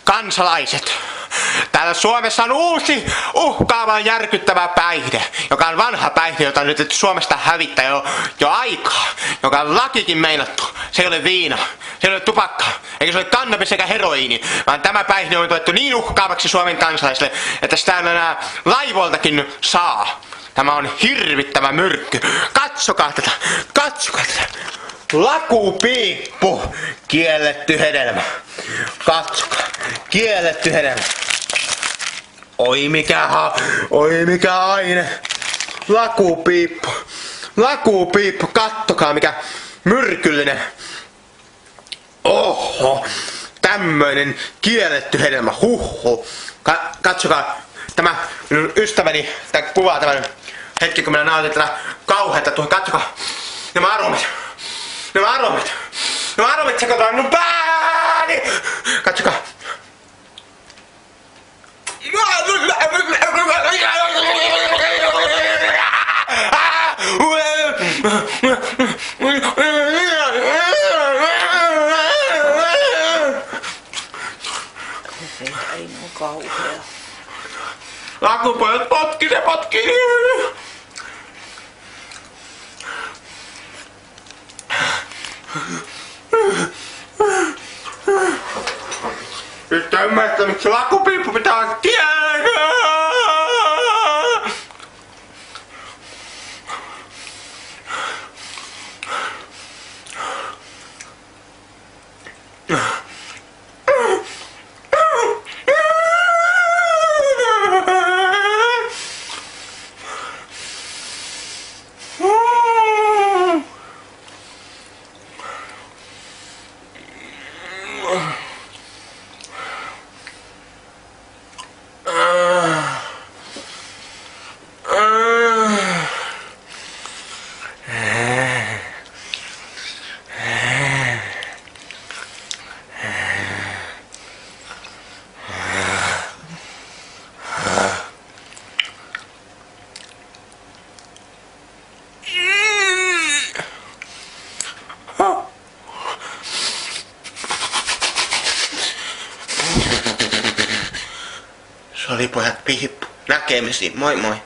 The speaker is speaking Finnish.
kansalaiset, täällä Suomessa on uusi uhkaava järkyttävä päihde, joka on vanha päihde, jota on nyt Suomesta hävittää jo aikaa, joka on lakikin meinattu. Se ei ole viina, se ei ole tupakka, eikä se ole kannabis eikä heroiini, vaan tämä päihde on tuettu niin uhkaavaksi Suomen kansalaisille, että sitä enää laivoiltakin saa. Tämä on hirvittävä myrkky. Katsokaa tätä, katsokaa tätä. Lakupiippu, kielletty hedelmä. Katsokaa, kielletty hedelmä. Oi mikä aine. Lakupiippu, lakupiippu, kattokaa mikä myrkyllinen. Oho, tämmöinen kielletty hedelmä, huhhuh. Katsokaa, tämä minun ystäväni, tämä kuvaa tämän hetki kun minä nautin tätä kauheata tuohon, katsokaa. Nämä aromit sekoitaan minun pääni! Katsokaa! Ei oo kauhea. Lakupojat potkii! Nyt ymmärrät, miksi lakupiippu pitää kieltää! Se oli pojat piippu. Näkemisiin. Moi moi.